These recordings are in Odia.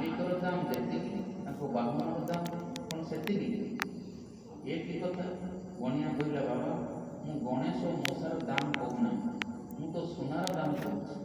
ମାଲିକର ଦାମ ଯେତିକି ତାଙ୍କ ବାହନର ଦାମ କ'ଣ ସେତିକି? ଏ କି କଥା? ଗଣିଆ କହିଲା, ବାବା ମୁଁ ଗଣେଶ ମୂଷାର ଦାମ କହୁନାହିଁ, ମୁଁ ତ ସୁନାର ଦାମ କହୁଛି।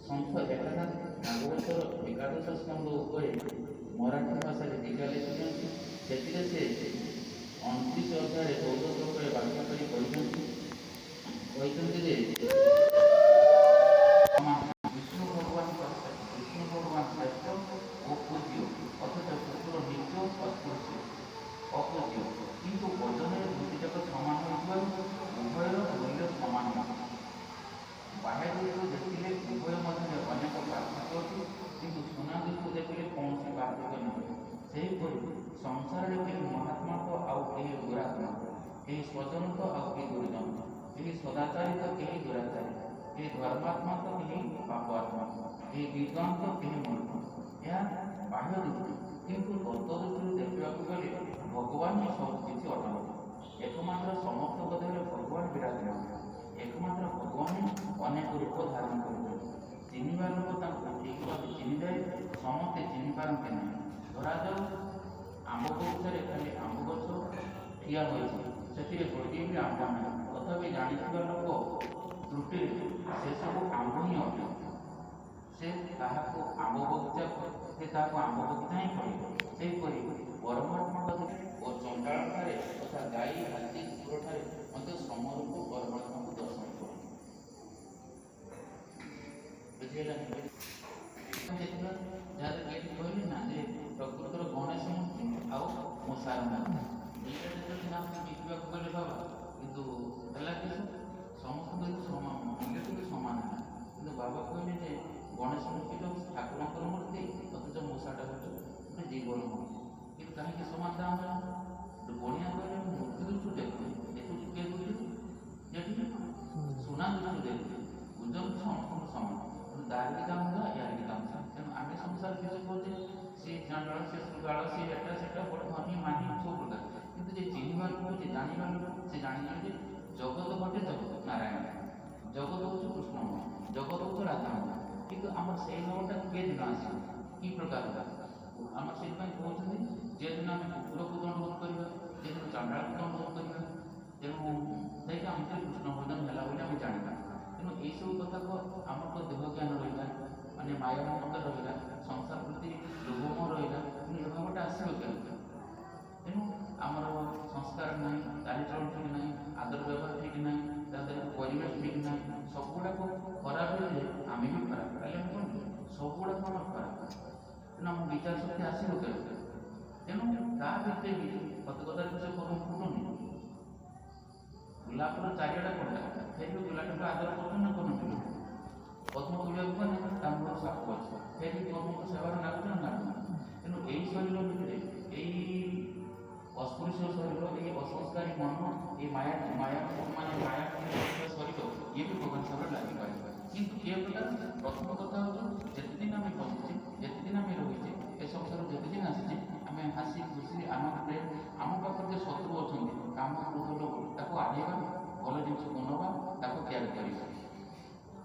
ଶଙ୍ଖ ଏକାଧା ଭାଗବତର ଏକାଦଶ ସ୍କନ୍ଧ ଉପରେ ମରାଠୀ ଭାଷାରେ ଟୀକା ଲେଖିଛନ୍ତି। ସେଥିରେ ସେ 29 ଅଧ୍ୟାୟରେ 14 ଶ୍ଲୋକରେ ବ୍ୟାଖ୍ୟା କରି କହିଛନ୍ତି ଯେ ବିଷ୍ଣୁ ଭଗବାନ ଶ୍ରେଷ୍ଠ ଓ ପୂଜ୍ୟ, ଅଥଚ ଠାକୁର ନିତ୍ୟ ଅପୂଜ୍ୟ। କିନ୍ତୁ ଓଜନରେ ଦୁଇଟିଯାକ ସମାନ ହୋଇଥିବାରୁ ଉଭୟର ମୂଲ୍ୟ ସମାନ ନୁହେଁ। ବାହ୍ୟ ଦୃଷ୍ଟିରୁ ଦେଖିଲେ ଉଭୟ ମଧ୍ୟରେ ଅନେକ ପାର୍ଥକ୍ୟ ଅଛି, କିନ୍ତୁ ସୁନା ଦୃଷ୍ଟିରୁ ଦେଖିଲେ କୌଣସି ପାର୍ଥକ୍ୟ ନାହିଁ। ସେହିପରି ସଂସାରରେ କେହି ମହାତ୍ମା ତ ଆଉ କେହି ଦୁରାତ୍ମା, କେହି ସ୍ୱଜନ ତ ଆଉ କେହି ଗୁରୁଜନ, କେହି ସଦାଚାରୀ ତ କେହି ଦୁରାଚାରୀ, କେହି ଧର୍ମାତ୍ମା ତ କେହି ପାପାତ୍ମା, କେହି ବିଦ୍ୱାନ ତ କେହି ମୂର୍ଖ। ଏହା ବାହ୍ୟ ଦୃଷ୍ଟି। କିନ୍ତୁ ତତ୍ତ୍ୱ ଦୃଷ୍ଟିରୁ ଦେଖିବାକୁ ଗଲେ ଭଗବାନ ହିଁ ସବୁ କିଛି ଅଟନ୍ତି। ଏକମାତ୍ର ସମସ୍ତ ବୋଧରେ ଭଗବାନ ବିରାଜମାନ। ଏକମାତ୍ର ଭଗବାନ ହିଁ ଅନେକ ରୂପ ଧାରଣ କରୁଛନ୍ତି। ଚିହ୍ନିବା ଲୋକ ତାଙ୍କୁ ଠିକ୍ ଭାବେ ଚିହ୍ନିଯାଏ, ସମସ୍ତେ ଚିହ୍ନି ପାରନ୍ତି ନାହିଁ। ଧରାଯାଉ ଆମ୍ବ ବଗିଚାରେ ଖାଲି ଆମ୍ବ ଗଛ ଠିଆ ହୋଇଛି, ସେଥିରେ ଗୋଟିଏ ବି ଆମ୍ବ ନାହିଁ। ତଥାପି ଜାଣିଥିବା ଲୋକ ତ୍ରୁଟିରେ ସେସବୁ ଆମ୍ବ ହିଁ ଅଟେ। ସେ ତାହାକୁ ଆମ୍ବ ବଗିଚା ହିଁ କହିବ। ସେହିପରି ପରମାତ୍ମାଙ୍କ ଓ ଚଣ୍ଡାଳଠାରେ ତଥା ଗାଈ ହାତୀ କୁକୁରଠାରେ ମଧ୍ୟ ସମରୂପ ପରମାତ୍ମାକୁ ଦର୍ଶନ କରେ। ବୁଝିହେଲାନି? ଦେଖିବା ଯାହାର ଏଇଠି କହିଲେ ନା ଯେ ପ୍ରକୃତର ଗଣେଶ ମୂର୍ତ୍ତି ଆଉ ମୂଷାର ମୂର୍ତ୍ତି ଦୁଇଟା ଯେତେବେଳେ ନାମ ଦେଖିବାକୁ ଗଲେ ବାବା, କିନ୍ତୁ ହେଲା କି ସମସ୍ତଙ୍କୁ ସମାନ ମୂଲ୍ୟ ଟିକେ ସମାନ ହେଲା। କିନ୍ତୁ ବାବା କହିଲେ ଯେ ଗଣେଶ ମୂର୍ତ୍ତିଟା ଠାକୁରଙ୍କର ମୂର୍ତ୍ତି, ଅଥଚ ମୂଷାଟା ହେଉଛି ଗୋଟେ ଜୀବର ମୂର୍ତ୍ତି। କିନ୍ତୁ କାହିଁକି ସମାନ ଦାମ ହେଲା? ଗଣିଆ କହିଲେ ମୂର୍ତ୍ତି ଦୃଷ୍ଟିରୁ ଦେଖୁଛି, କିଏ ବୁଝୁଛି? ଯେଠି ସୁନା ଦୃଷ୍ଟିରୁ ଦେଖୁଛି, ଓଜନ ସମସ୍ତଙ୍କୁ ସମାନ। ତାର ବି ଦାମ ହେଲା, ୟାର ବି ଦାମ ହେଲା। ତେଣୁ ଆମେ ସଂସାର କିଛି କହୁଛେ, ସେ ଜଣ୍ଡାଳ, ସେ ଶୃଗାଳ, ସେ ଏଟା ସେଟା ବଡ଼ ଧନୀ ମାନି ସବୁ ପ୍ରକାର। କିନ୍ତୁ ଯେ ଚିହ୍ନିବା ଲୋକ, ଯେ ଜାଣିବା ଲୋକ, ସେ ଜାଣିଲେ ଯେ ଜଗତ ଘଟେ ଜଗତ ନାରାୟଣ, ଜଗତ ହେଉଛି କୃଷ୍ଣମୟ, ଜଗତ ହେଉଛି ରାଧାମୟ। କିନ୍ତୁ ଆମର ସେଇ ଭାବଟା କିଏ ଦିନ ଆସିବ, କି ପ୍ରକାର ଆମର ସେଥିପାଇଁ କହୁଛନ୍ତି ଯେ ଦିନ ଆମେ କୁକୁରକୁ ଦଣ୍ଡବୋଧ କରିବା, ଯେଦିନ ଚଣ୍ଡାଳକୁ ଦଣ୍ଡବୋଧ କରିବା, ତେଣୁ ଯାଇକି ଆମକୁ କୃଷ୍ଣ ଭଜନ ହେଲା ବୋଲି ଆମେ ଜାଣିବା। ତେଣୁ ଏଇସବୁ କଥାକୁ ଆମର ତ ଦେହ ଜ୍ଞାନ ରହିଲା, ମାନେ ମାୟା ମମତା ରହିଲା, ସଂସାର ପ୍ରତି ଲୋଭମୋହ ରହିଲା, କିନ୍ତୁ ଏ ଭାବଟା ଆସିବ କେମିତି? ତେଣୁ ଆମର ସଂସ୍କାର ନାହିଁ, ଚାଲିଚଳନ ଠିକ୍ ନାହିଁ, ଆଦର ବ୍ୟବହାର ଠିକ୍ ନାହିଁ, ତାদের ପରିବେଶ ଠିକ୍ ନାହିଁ, ସବୁଗୁଡ଼ାକ ଖରାପ ହେଲେ ଆମେ ବି ଖରାପ, ତାହେଲେ ଆମେ କ'ଣ ସବୁଗୁଡ଼ାକ ଆମର ଖରାପ। ତେଣୁ ଆମ ବିଚାର ଶକ୍ତି ଆସିବ କେମିତି? ତେଣୁ ତା ଭିତରେ ବି ସତକଥା କିଛି ଫୁଟୁନି। ଗୋଲାପର ଚାରିଆଡ଼େ କଣ୍ଟା, ଫେର ବି ଗୋଲାପକୁ ଆଦର କରୁଛନ୍ତି ନା କରୁନଥିଲେ? ପଦ୍ମ ତୁଳିବାକୁ ଗଲେ ତା ମୂଳ ସାପ ଅଛି, ଫେର ବି ପଦ୍ମକୁ ସେବାରେ ଲାଗୁଛି ନା ଲାଗୁନି? ତେଣୁ ଏଇ ଶରୀର ଭିତରେ ଏଇ ଅସ୍ପୃଶ୍ୟ ଶରୀର, ଏଇ ଅସଂସ୍କାରୀ ମନ, ଏଇ ମାୟା ଶରୀର, ଇଏ ବି ଭଗବାନ ସାବରେ ଲାଗିପାରିବ। କିନ୍ତୁ ଏ ପ୍ରକାର ପ୍ରଥମ କଥା ହେଉଛି ଯେତେଦିନ ଆମେ ବସିଛେ, ଯେତେଦିନ ଆମେ ରହିଛେ, ଏ ସଂସାର ଯେତେଦିନ ଆସିଛେ, ଆମେ ହାସି ଖୁସି ଆନନ୍ଦରେ ଆମ ପାଖରେ ଯେ ଶତ୍ରୁ ଅଛନ୍ତି, କାମ କ୍ରୋଧ ଲୋକ, ତାକୁ ଆଡ଼େଇବା, ଭଲ ଜିନିଷକୁ ନେବା, ତାକୁ ତ୍ୟାଗ କରିବା।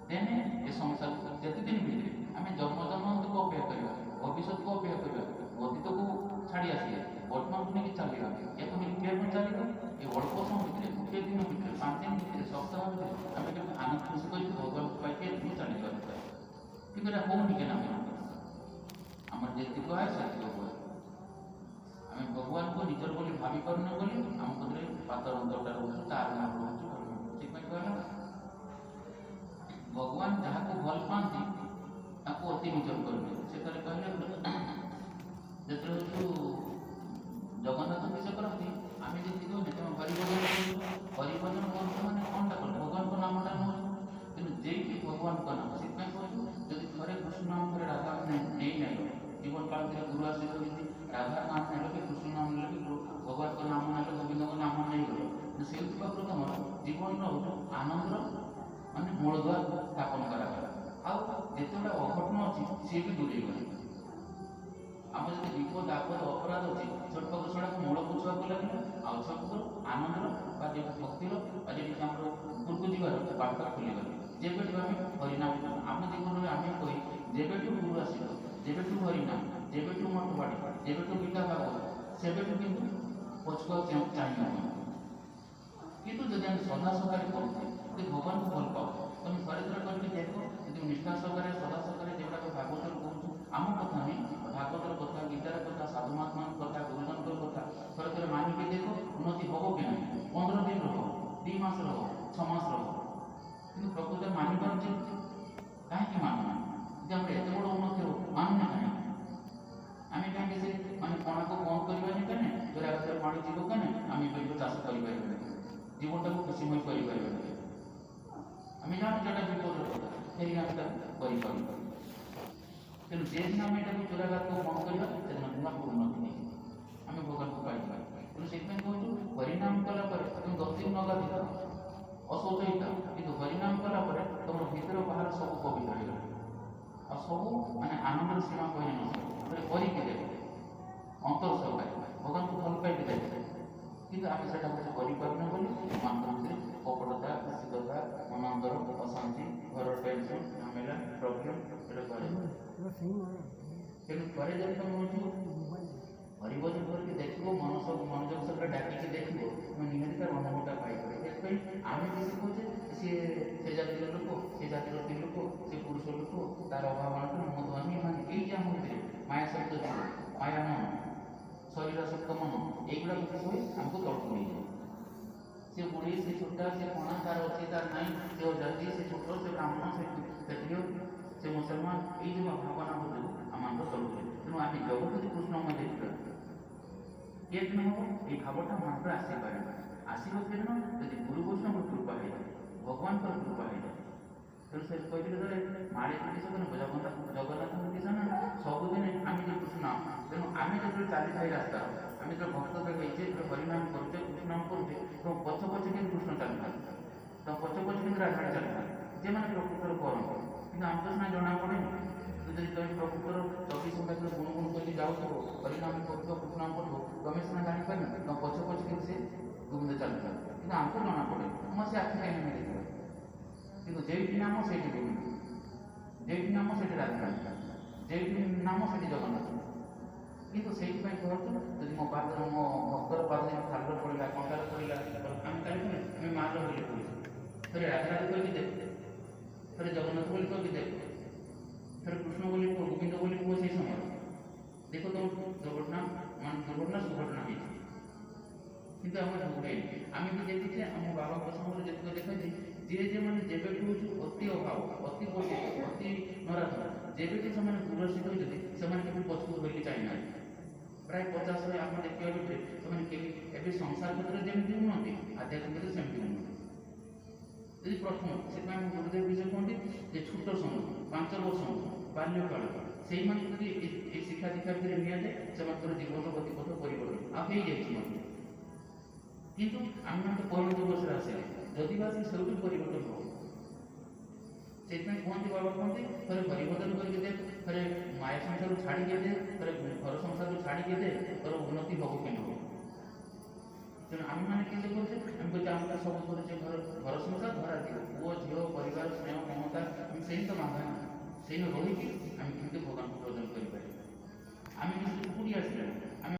ତେଣେ ଏ ସଂସାର ଯେତେଦିନ ଭିତରେ ଆମେ ଜନ୍ମକୁ ଅପେକ୍ଷା କରିବା, ଭବିଷ୍ୟତକୁ ଅପେକ୍ଷା କରିବା, ଅତୀତକୁ ଛାଡ଼ି ଆସିବା, ବର୍ତ୍ତମାନକୁ ନେଇକି ଚାଲିବା। ଏକୁ ନେଇକି କେବେ ଚାଲିବା? ଏ ଅଳ୍ପ ସମୟ ଭିତରେ, ଗୋଟିଏ ଦିନ ଭିତରେ, 5 ଦିନ ଭିତରେ, ସପ୍ତାହ ଭିତରେ ଆମେ କେବେ ଆନନ୍ଦ ଖୁସି କରିକି ଭଗବାନଙ୍କୁ ପାଇକି ଏଠୁ ଚାଲିପାରିବା। କିନ୍ତୁ ଏଇଟା ହେଉନି କେନା? ଆମର ଯେତିକି ଆୟ ସେତିକି ହୁଏ। ଆମେ ଭଗବାନଙ୍କୁ ନିଜର ବୋଲି ଭାବି ପାରୁନ ବୋଲି ଆମ ପାଖରେ ପାତର ଅନ୍ତରଟା ରହୁଛୁ, ତାର ନାମ ରହୁଛୁ। ସେଥିପାଇଁ କହିଲା ଭଗବାନ ଯାହାକୁ ଭଲ ପାଆନ୍ତି ତାକୁ ଅତି ନିଜର କରିବେ। ସେ ଥରେ କହିଲେ ଯେତେବେଳେ ଜଗନ୍ନାଥ ବିଷୟ କରନ୍ତି, ଆମେ ଯେତିକି ତମେ ହରିଭଜନ କରୁଛୁ, ହରିଭଜନ କରୁଛୁ ମାନେ କ'ଣଟା କରୁ? ଭଗବାନଙ୍କ ନାମଟା ନେଉଛୁ। କିନ୍ତୁ ଯେଇକି ଭଗବାନଙ୍କ ନାମ, ସେଥିପାଇଁ କହୁଛୁ ଯଦି ଥରେ କୃଷ୍ଣ ନାମ ଥରେ ରାଧା ନେଇ ନେଲ, ଜୀବନ କାଳ ଧୀରେ ଗୁରୁ ଆସିଲେ ଯଦି ରାଧାର ନାମ ନେଲ କି କୃଷ୍ଣ ନାମ ନେଲ କି ଭଗବାନଙ୍କ ନାମ ନେଲ, ଗୋବିନ୍ଦଙ୍କ ନାମ ନେଇଗଲ, ସେଇଥି ପାଖରୁ ତମର ଜୀବନର ଆନନ୍ଦର ମାନେ ମୂଳଦୁଆ ସ୍ଥାପନ କରାଗଲା। ଆଉ ଯେତେବେଳେ ଅଘଟଣ ଅଛି ସିଏ ବି ଦୂରେଇ ଗଲେ। ଆମର ଯଦି ବିପଦ ଆପଦ ଅପରାଧ ଅଛି, ଛୋଟ ପାଖରୁ ସେଗୁଡ଼ାକୁ ମୂଳ ପୋଛିବାକୁ ଲାଗିଲା, ଆଉ ସବୁଠୁ ଆନନ୍ଦର ବା ଯେମିତି ଭକ୍ତିର ବା ଯେମିତି ଆମର ଉପରକୁ ଯିବାର ବାଟ ଖୋଲିଗଲେ। ଯେବେଠୁ ଆମେ ହରିନାମ ଆମ ଜୀବନରେ ଆମେ କହି ଯେବେଠୁ ଗୁରୁ ଆସିବ, ଯେବେଠୁ ହରିନାମ, ଯେବେଠୁ ମଠବାଡ଼ି, ଯେବେଠୁ ଗୀତା ଭାଗବତ, ସେବେଠୁ କିନ୍ତୁ ପଛକୁ ଚାହିଁ ହେବନି। କିନ୍ତୁ ଯଦି ଆମେ ସଦା ସକାଳେ କରୁଛେ, ଯଦି ଭଗବାନଙ୍କୁ ଭଲ ପାଉ, ତମେ ଥରେ ଥରେ କରିକି ଦେଖ, ଯଦି ନିଷ୍ଠା ସହକାରେ ସଦା ସକାଳେ ଯେଗୁଡ଼ାକ ଭାଗବତରେ କହୁଛୁ, ଆମ କଥା ନାହିଁ, ଭାଗବତର କଥା, ଗୀତାର କଥା, ସାଧୁମହାତ୍ମାଙ୍କ କଥା, ଗୁରୁଜନଙ୍କର କଥା ଥରେ ଥରେ ମାନିକି ଦେଖ, ଉନ୍ନତି ହବ କି ନାହିଁ? 15 ଦିନ ରହ, 2 ମାସ ରହ, 6 ମାସ ରହ, କିନ୍ତୁ ପ୍ରକୃତରେ ମାନିପାରୁଛେ? କାହିଁକି ମାନୁନା? ଯଦି ଆମର ଏତେ ବଡ଼ ଉନ୍ନତି ହବ, ମାନୁନା କାହିଁକି? ଆମେ କାହିଁକି ସେ ମାନେ ପଣାକୁ ବନ୍ଦ କରିବାନି କାନେ, ଯୋଉ ରାସ୍ତାରେ ପାଣି ଯିବ କାନେ ଆମେ ବିଲକୁ ଚାଷ କରିପାରିବାନି, ଜୀବନଟାକୁ ଖୁସିମୟ କରିପାରିବାନି। ଆମେ ଜାଣୁ ଯେଟା ବିପଦର କଥା, ଫେରି ଆମେ ତାକୁ କରିପାରିବା। ତେଣୁ ଯେଦିନ ଆମେ ଏଟାକୁ ଚୋରାଘାତକୁ ବନ୍ଦ କରିବା, ସେଦିନ ନୂଆ ଉନ୍ନତି ହେଇଯିବ, ଆମେ ଭଗବାନଙ୍କୁ ପାଇଯିବା। ତେଣୁ ସେଥିପାଇଁ କହୁଛୁ ହରିନାମ କଲା ପରେ তুমি 10 ଦିନ ଲଗାଥିବ ଅଶୌଚ ହେଇଥାଉ, କିନ୍ତୁ ହରିନାମ କଲା ପରେ ତମର ଭିତର ବାହାର ସବୁ ପବିତ୍ର ହେଇଗଲା, ଆଉ ସବୁ ମାନେ ଆନନ୍ଦର ସୀମା କହିଲେ ନଥିବ। କରିକି ଦେବେ ଅନ୍ତର ସହକାରେ ଭଗବାନଙ୍କୁ ଭଲ ପାଇକି ଦେବେ, କିନ୍ତୁ ଆମେ ସେଟା କିଛି କରିପାରୁନା ବୋଲି ମାନଙ୍କ ଭିତରେ କପଟତା, ଦୂଷିତତା, ମନ ଅନ୍ତର ଅଶାନ୍ତି, ଘର ଟେନସନ୍, ଝାମେଲା, ପ୍ରୋବ୍ଲେମ୍ ଏଟା କରେ। ତେଣୁ ଥରେ ଯଦି ତମେ ହଉଛୁ ହରିଭଜନ କରିକି ଦେଖିବ, ମନୋଯୋଗ ସହକାରେ ଡାକିକି ଦେଖିବ, ତମେ ନିହାତି ତାର ଅନୁଭବଟା ପାଇପାରିବ। ସେଥିପାଇଁ ଆମେ ବେଶୀ କହୁଛେ ସେ ଜାତିର ଲୋକ, ସେ ଜାତିର ସ୍ତ୍ରୀ ଲୋକ, ସେ ପୁରୁଷ ଲୋକ, ତାର ଅଭାବ ମୁଁ ଧନୀ, ମାନେ ଏଇ ଯେ ଆମ ଭିତରେ ମାୟା ଶବ୍ଦ ଥିବ, ମାୟା ମନ, ଶରୀର ଶକ୍ତ ମନ, এইগুলা କିଛି ହୁଏ ଆମକୁ ତଳକୁ ନେଇଯାଏ। ସେ ବୁଢ଼ୀ, ସେ ଛୋଟା, ସେ କଣା, ତାର ଅଛି ତାର ନାହିଁ, ସେ ଅଜାତି, ସେ ଛୋଟ, ସେ ବ୍ରାହ୍ମଣ, ସେ କ୍ଷତ୍ରିୟ, ସେ ମୁସଲମାନ, ଏଇ ଯେଉଁ ଭାବନା ଯୋଗୁଁ ଆମମାନଙ୍କ ତଳକୁ ଯାଏ। ତେଣୁ ଆମେ ଜଗତ କୃଷ୍ଣମୟ ଦେଖିବା କିଏ ଦିନ ହବ এই ଭାବଟା ମନରେ ଆସିପାରିବ। ଆସିବ କେଦିନ? ଯଦି ଗୁରୁ ବୈଷ୍ଣବର କୃପା ହେଇଯାଏ, ଭଗବାନଙ୍କର କୃପା ହେଇଯାଏ। ତେଣୁ ସେ କହିଥିଲେ ଧରେ ମାଳି କିସ ଜଗନ୍ନାଥଙ୍କ କିସ ନା ସବୁଦିନ ଆମେ ଯେ କୃଷ୍ଣ, ତେଣୁ ଆମେ ଯେତେବେଳେ ଚାଲିଥାଏ ରାସ୍ତା, ଆମେ ଯେତେବେଳେ ଭକ୍ତ ହେଇଛେ, ଯେତେବେଳେ ହରିନାମ କରୁଛେ, କୃଷ୍ଣନାମ କରୁଛେ, ତ ପଛ ପଛେ କିନ୍ତୁ କୃଷ୍ଣ ଚାଲିଥାନ୍ତି, ତ ପଛ ପଛେ କିନ୍ତୁ ରାଧାରେ ଚାଲିଥାନ୍ତି, ଯେମାନେ ପ୍ରକୃତରେ କରନ୍ତି। କିନ୍ତୁ ଆମକୁ ସିନା ଜଣା ପଡ଼େନି। ଯଦି ତମେ ପ୍ରକୃତର 24 ଘଣ୍ଟା ଧରି ଗୁଣଗୁଣ କରିକି ଯାଉଥିବ, ହରିନାମ କରୁଥିବ, କୃଷ୍ଣନାମ କରୁଥିବ, ତମେ ସିନା ଜାଣିପାରିନ, ତମ ପଛ ପଛେ କିନ୍ତୁ ସେ ଗୋବିନ୍ଦ ଚାଲିଥାନ୍ତି, କିନ୍ତୁ ଆମକୁ ଜଣା ପଡ଼େ। ମୁଁ ସେ ଆଖି କାହିଁକି ମିଳିଥିବ, କିନ୍ତୁ ଯେଇଠି ନାମ ସେଇଠି ଗୋବିନ୍ଦ, ଯେଇଠି ନାମ ସେଇଠି ରାଧା, ଯେଇଠି ନାମ ସେଇଠି ଜଗନ୍ନାଥ। କିନ୍ତୁ ସେଇଥିପାଇଁ କୁହନ୍ତୁ, ଯଦି ମୋ ଭକ୍ତର ପାଦ ଯଦି ଖାଲରେ ପଡ଼ିଲା, କଣ୍ଟାରେ ପଡ଼ିଲା, ଆମେ କାଢ଼ିବୁନି, ଆମେ ମାର ବୋଲି କହୁଛୁ। ଥରେ ରାଧା କହିକି ଦେଖ, ଥରେ ଜଗନ୍ନାଥ ବୋଲି କହିକି ଦେଖ, ଥରେ କୃଷ୍ଣ ବୋଲି କୁହ, ଗୋବିନ୍ଦ ବୋଲି କୁହ, ସେଇ ସମୟରେ ଦେଖ ତମ ଦୁର୍ଘଟନା ସୁଘଟନା ହେଇଛି। କିନ୍ତୁ ଆମର ହୁଏନି। ଆମେ ବି ଦେଖିଛେ ଆମ ବାବାଙ୍କ ସମୟରେ ଯେତିକ ଦେଖାଯାଏ, ଯେ ମାନେ ଯେବେଠୁ ହଉଛି ଅତି ଅଭାବ, ଅତି କୋଟି, ଅତି ନରାଧମ, ଯେବେଠୁ ସେମାନେ ଦୂରସ୍ଥିତ ହୋଇଛନ୍ତି, ସେମାନେ କେବେ ପଛକୁ ଧରିକି ଚାହିଁନାହାନ୍ତି। ପ୍ରାୟ 50 ଆପଣ ଦେଖିବା ଭିତରେ ସେମାନେ କେହି ଏବେ ସଂସାର କ୍ଷେତ୍ରରେ ଯେମିତି ଉନ୍ନତି, ଆଧ୍ୟାତ୍ମିକ କ୍ଷେତ୍ରରେ ସେମିତି ଉନ୍ନତି। ଯଦି ପ୍ରଥମ, ସେଥିପାଇଁ ଆମ ଗୁରୁଦେବ ବିଷୟ କୁହନ୍ତି ଯେ ଛୋଟ ସମୟ, 5 ବର୍ଷ ବାଲ୍ୟକାଳ, ସେଇମାନେ ଯଦି এই ଶିକ୍ଷା ଦୀକ୍ଷା ଭିତରେ ନିଆଯାଏ, ସେମାନଙ୍କର ଜୀବନର ଗତିପଥ ପରିବର୍ତ୍ତନ ଆଉ ହେଇଯାଇଛି ମଧ୍ୟ। କିନ୍ତୁ ଆମେମାନେ ତ ପରିଣତ ବୟସରେ ଆସିଲେ, ଯଦି ବା ସେ ସେଇଠୁ ପରିବର୍ତ୍ତନ ହବ। ସେଥିପାଇଁ କୁହନ୍ତି, ବାବା କୁହନ୍ତି, ଥରେ ହରିଭଜନ କରିକି ଦେ, ଥରେ ମାୟା ସଂସାରରୁ ଛାଡ଼ିକି ଦେ, ଥରେ ଘର ସଂସାରରୁ ଛାଡ଼ିକି ଦେ, ତୋର ଉନ୍ନତି ହବ କି ନହବ। ତେଣୁ ଆମେମାନେ କେମିତି କରୁଛେ, ଆମେ କହୁଛେ ଆମେ ସବୁ କରୁଛେ, ଘର ସଂସାର ଧରାଯିବ, ପୁଅ ଝିଅ ପରିବାର ସ୍ନେହ ମମତା, ଆମେ ସେଇ ତ ବାନ୍ଧା ନା, ସେଇ ରହିକି ଆମେ କେମିତି ଭଗବାନଙ୍କୁ ପ୍ରଦାନ କରିପାରିବା। ଆମେ କିଛି କୋଉଠି ଆସିଲେ ଆମେ